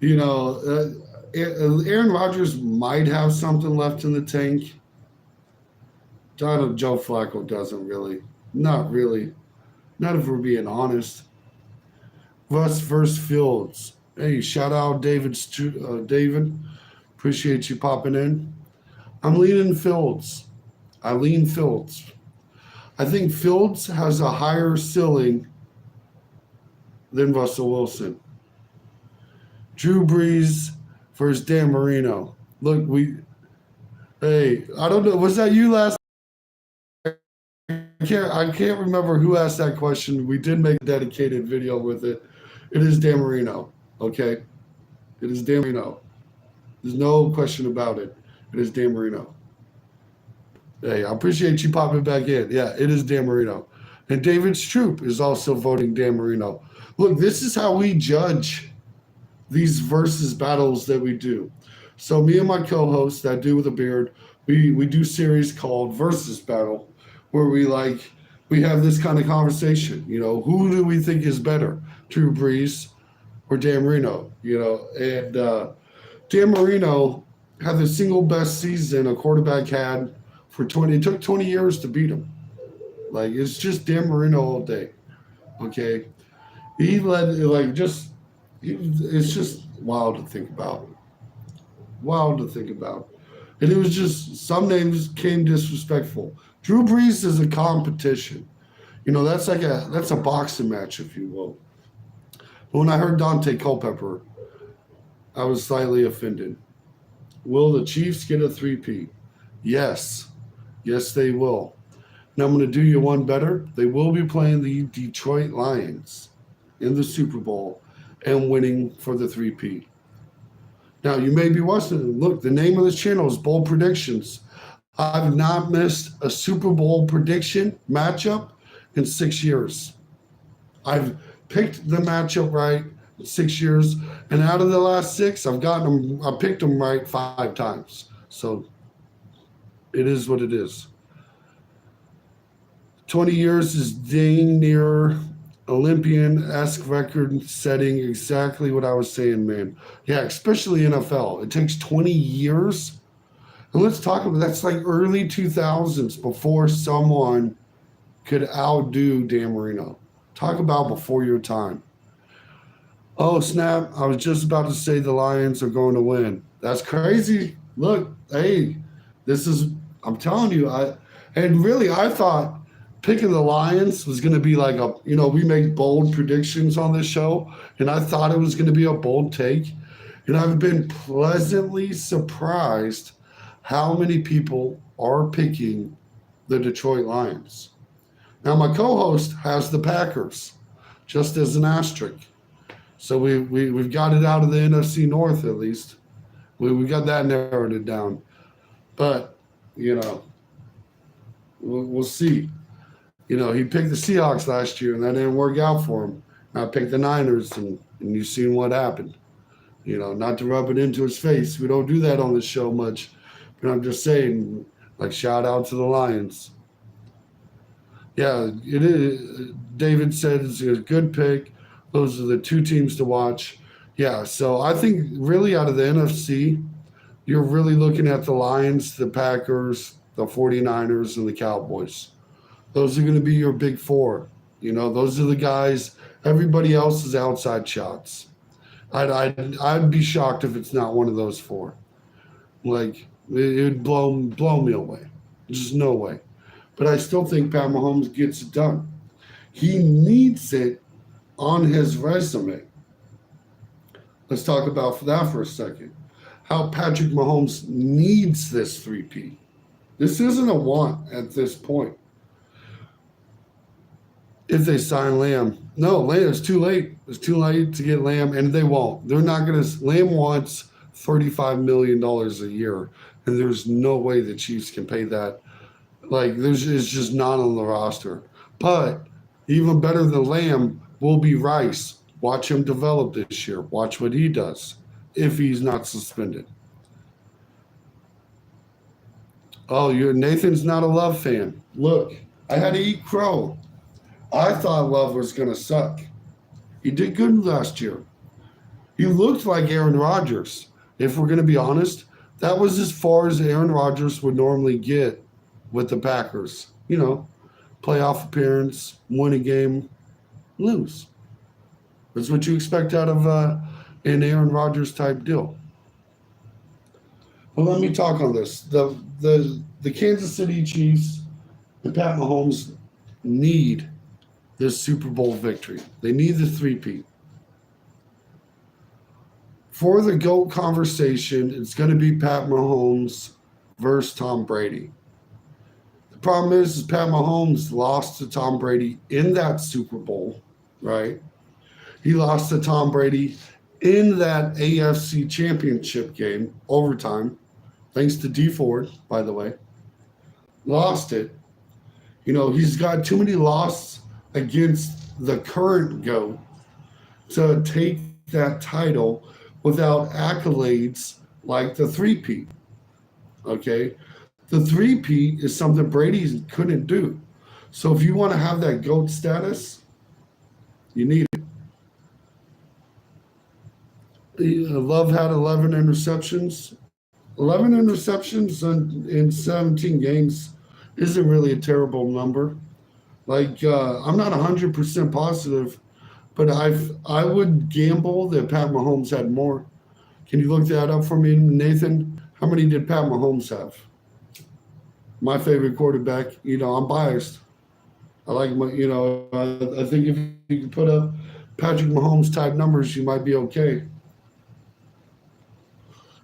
You know, Aaron Rodgers might have something left in the tank. Joe Flacco doesn't really. Not really. Not if we're being honest. Russ versus Fields. Hey, shout out David. Appreciate you popping in. I'm leaning Fields. I lean Fields. I think Fields has a higher ceiling than Russell Wilson. Drew Brees versus Dan Marino. Look, hey, I don't know. Was that you last? I can't remember who asked that question. We did make a dedicated video with it. It is Dan Marino. Okay, it is Dan Marino. There's no question about it. It is Dan Marino. Hey, I appreciate you popping back in. Yeah, it is Dan Marino. And David Stroop is also voting Dan Marino. Look, this is how we judge these versus battles that we do. So me and my co-host, that dude with a beard, we do series called Versus Battle, where we have this kind of conversation. You know, who do we think is better, Drew Brees or Dan Marino? You know, and Dan Marino had the single best season a quarterback had for 20. It took 20 years to beat him. Like, it's just Dan Marino all day. Okay, he led it's just wild to think about. Wild to think about. And it was just some names came disrespectful. Drew Brees is a competition. You know, that's a boxing match, if you will. But when I heard Dante Culpepper, I was slightly offended. Will the Chiefs get a 3-peat? Yes. Yes, they will. Now I'm going to do you one better. They will be playing the Detroit Lions in the Super Bowl and winning for the 3-peat. Now, you may be watching. Look, the name of this channel is Bold Predictions. I've not missed a Super Bowl prediction matchup in 6 years. I've picked the matchup right in 6 years, and out of the last 6, I picked them right 5 times. So it is what it is. 20 years is dang near Olympian-esque record setting. Exactly what I was saying, man. Yeah, especially NFL. It takes 20 years. And let's talk about that's like early 2000s before someone could outdo Dan Marino. Talk about before your time. Oh, snap. I was just about to say the Lions are going to win. That's crazy. Look, hey, I'm telling you, I thought picking the Lions was going to be like we make bold predictions on this show, and I thought it was going to be a bold take. And I've been pleasantly surprised how many people are picking the Detroit Lions. Now, my co-host has the Packers, just as an asterisk. So we've got it out of the NFC North at least. We got that narrowed it down. But, we'll see. He picked the Seahawks last year, and that didn't work out for him. I picked the Niners, and you've seen what happened. Not to rub it into his face. We don't do that on this show much. But I'm just saying, shout out to the Lions. Yeah, it is. David said it's a good pick. Those are the 2 teams to watch. Yeah, so I think really out of the NFC, you're really looking at the Lions, the Packers, the 49ers, and the Cowboys. Those are going to be your big 4. Those are the guys. Everybody else is outside shots. I'd be shocked if it's not one of those four. Like it'd blow me away. Just no way. But I still think Pat Mahomes gets it done. He needs it on his resume. Let's talk about that for a second. How Patrick Mahomes needs this 3P. This isn't a want at this point. If they sign Lamb, no, Lamb, it's too late. It's too late to get Lamb, and they won't. They're not going to. Lamb wants $35 million a year, and there's no way the Chiefs can pay that. Like, it's just not on the roster. But even better than Lamb will be Rice. Watch him develop this year. Watch what he does if he's not suspended. Oh, Nathan's not a Love fan. Look, I had to eat crow. I thought Love was going to suck. He did good last year. He looked like Aaron Rodgers. If we're going to be honest, that was as far as Aaron Rodgers would normally get with the Packers. You know, playoff appearance, win a game, lose. That's what you expect out of an Aaron Rodgers type deal. Well, let me talk on this. The Kansas City Chiefs and Pat Mahomes need this Super Bowl victory. They need the 3P. For the GOAT conversation, it's going to be Pat Mahomes versus Tom Brady. The problem is Pat Mahomes lost to Tom Brady in that Super Bowl, right? He lost to Tom Brady in that AFC Championship game, overtime, thanks to D Ford, by the way. Lost it. You know, he's got too many losses against the current GOAT to take that title without accolades like the 3P. Okay? The 3P is something Brady couldn't do. So if you want to have that GOAT status, you need it. Love had 11 interceptions. 11 interceptions in 17 games isn't really a terrible number. Like, I'm not 100% positive, but I would gamble that Pat Mahomes had more. Can you look that up for me, Nathan? How many did Pat Mahomes have? My favorite quarterback. You know, I'm biased. I like my, you know, I think if you can put up Patrick Mahomes type numbers, you might be okay.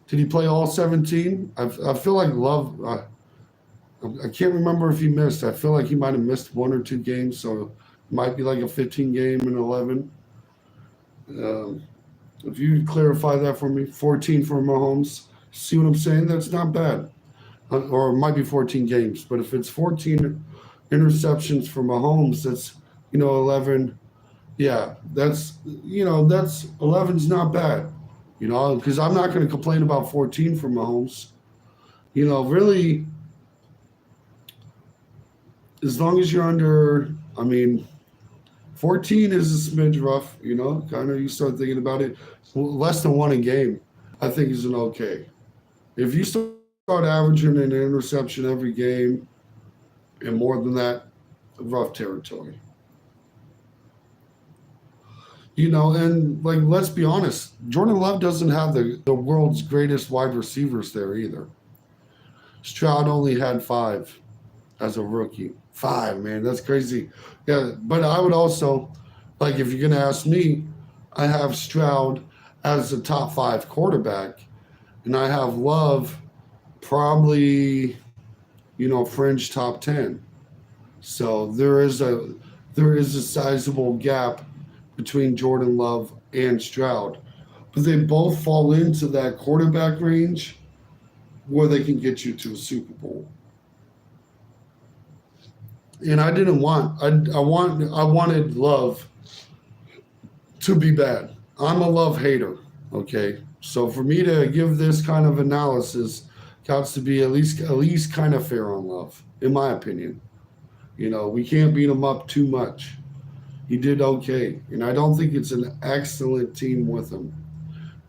Did he play all 17? I feel like Love. I can't remember if he missed. I feel like he might have missed one or two games, so it might be like a 15 game and 11. If you clarify that for me, 14 for Mahomes. See what I'm saying? That's not bad. Or it might be 14 games, but if it's 14 interceptions for Mahomes, that's 11. Yeah, that's 11's not bad. Because I'm not going to complain about 14 for Mahomes. Really, as long as you're under, 14 is a smidge rough, kind of you start thinking about it. Less than one a game, I think is an okay. If you start averaging an interception every game and more than that, rough territory. And let's be honest, Jordan Love doesn't have the world's greatest wide receivers there either. Stroud only had 5 as a rookie. 5, man, that's crazy. Yeah, but I would also, if you're going to ask me, I have Stroud as a top 5 quarterback, and I have Love probably, fringe top 10. So there is a sizable gap between Jordan Love and Stroud. But they both fall into that quarterback range where they can get you to a Super Bowl. And I wanted Love to be bad. I'm a Love hater, okay? So for me to give this kind of analysis, got to be at least kind of fair on Love, in my opinion. We can't beat him up too much. He did okay, and I don't think it's an excellent team with him.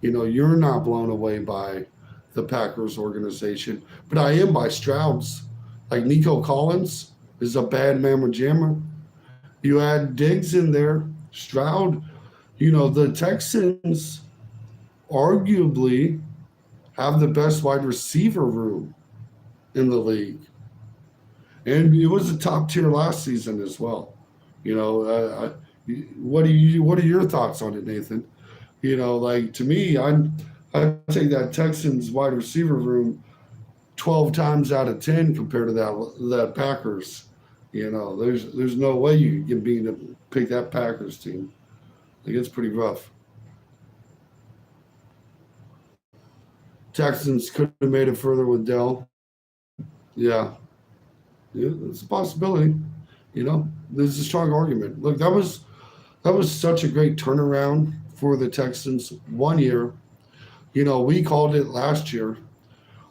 You're not blown away by the Packers organization, but I am by Stroud's. Like Nico Collins is a bad mamma jamma. You add Diggs in there, Stroud. The Texans arguably have the best wide receiver room in the league, and it was a top tier last season as well. You know, what are your thoughts on it, Nathan? You know, like to me, I take that Texans wide receiver room 12 times out of 10 compared to that Packers. You know, there's no way you can beat to pick that Packers team. Like it's pretty rough. Texans could have made it further with Dell. Yeah, yeah, it's a possibility. You know, there's a strong argument. Look, that was such a great turnaround for the Texans 1 year. You know, we called it last year.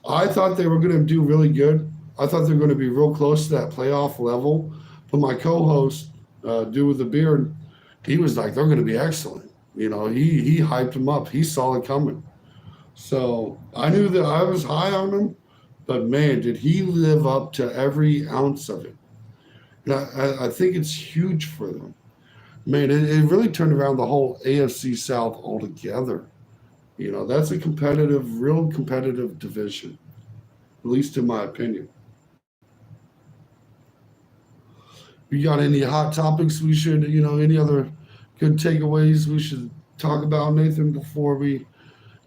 I thought they were going to do really good. I thought they were going to be real close to that playoff level. But my co-host, dude with the beard, he was like, they're going to be excellent. You know, he hyped them up. He saw it coming. So I knew that I was high on him, but man, did he live up to every ounce of it. And I think it's huge for them. Man, it really turned around the whole AFC South altogether. You know, that's a competitive, real competitive division, at least in my opinion. You got any hot topics we should, any other good takeaways we should talk about, Nathan, before we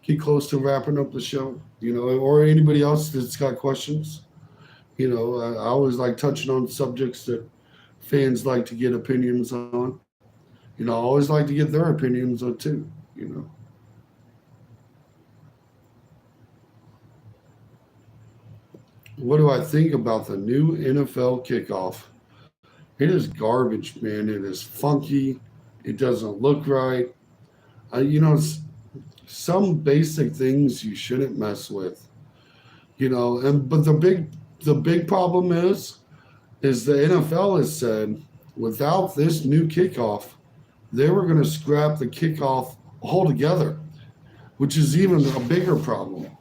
get close to wrapping up the show? Or anybody else that's got questions? I always like touching on subjects that fans like to get opinions on. I always like to get their opinions on too. You know. What do I think about the new NFL kickoff? It is garbage, man. It is funky. It doesn't look right. Some basic things you shouldn't mess with. And but the big problem is the NFL has said without this new kickoff, they were going to scrap the kickoff altogether, which is even a bigger problem.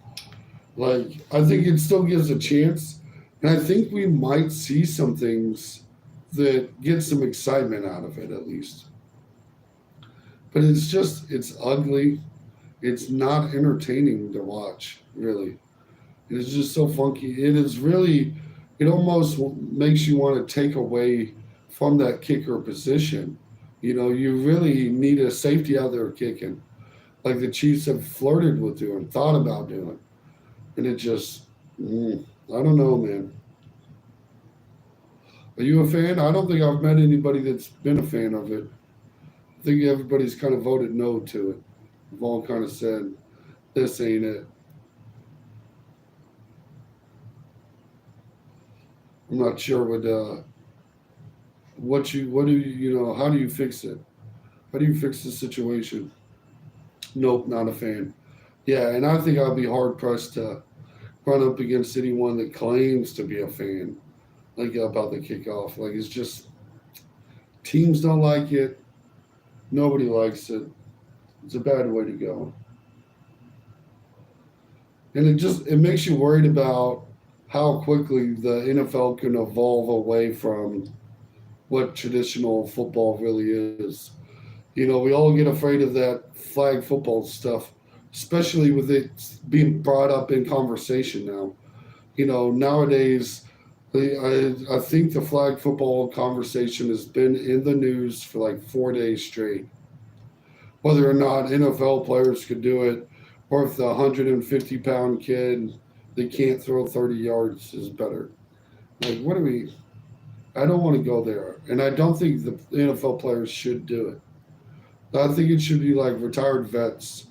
Like, I think it still gives a chance, and I think we might see some things that get some excitement out of it at least. But it's ugly. It's not entertaining to watch, really. It is just so funky. It almost makes you want to take away from that kicker position. You really need a safety out there kicking, like the Chiefs have flirted with doing, thought about doing. And it just, I don't know, man. Are you a fan? I don't think I've met anybody that's been a fan of it. I think everybody's kind of voted no to it. We've all kind of said, this ain't it. I'm not sure how do you fix it? How do you fix the situation? Nope, not a fan. Yeah, and I think I'll be hard pressed to run up against anyone that claims to be a fan, like about the kickoff. Like it's just teams don't like it. Nobody likes it. It's a bad way to go, and it makes you worried about how quickly the NFL can evolve away from what traditional football really is. We all get afraid of that flag football stuff, especially with it being brought up in conversation now. Nowadays, I think the flag football conversation has been in the news for like 4 days straight. Whether or not NFL players could do it, or if the 150-pound kid that can't throw 30 yards is better. Like, what do we? I don't want to go there, and I don't think the NFL players should do it. I think it should be like retired vets,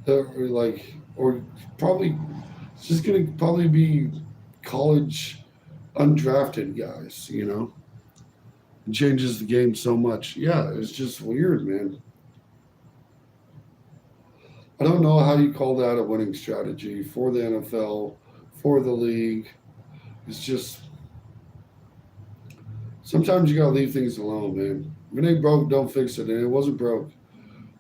or probably it's just gonna probably be college undrafted guys. It changes the game so much. Yeah, it's just weird, man. I don't know how you call that a winning strategy for the NFL, for the league. It's just sometimes you gotta leave things alone, man. If it ain't broke, don't fix it. And it wasn't broke.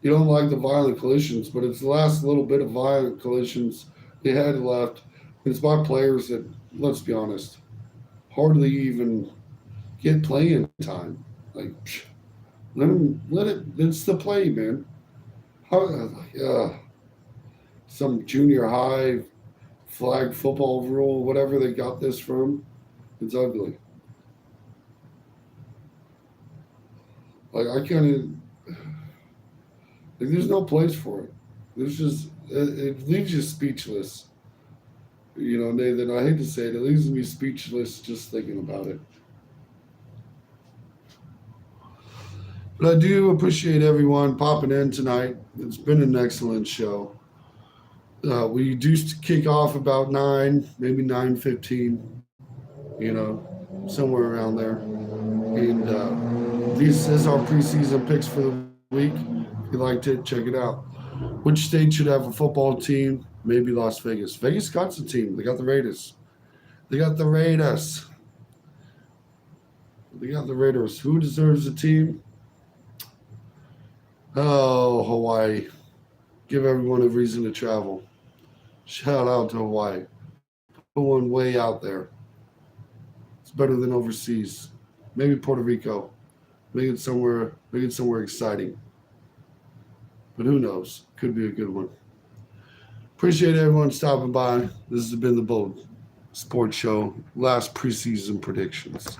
You don't like the violent collisions, but it's the last little bit of violent collisions they had left. It's by players that, let's be honest, hardly even get playing time. Like, let it. It's the play, man. How? some junior high flag football rule, whatever they got this from. It's ugly. Like I can't. Like there's no place for it. There's just it leaves you speechless. You know, Nathan. I hate to say it, it leaves me speechless just thinking about it. But I do appreciate everyone popping in tonight. It's been an excellent show. We do kick off about 9, maybe 9:15. You know, somewhere around there. And this is our preseason picks for the week. If you liked it, check it out. Which state should have a football team? Maybe Las Vegas. Vegas got a team. They got the Raiders. They got the Raiders. They got the Raiders. Who deserves a team? Oh, Hawaii. Give everyone a reason to travel. Shout out to Hawaii. Put one way out there. It's better than overseas. Maybe Puerto Rico. Make it somewhere exciting. But who knows? Could be a good one. Appreciate everyone stopping by. This has been the Bold Sports Show. Last preseason predictions.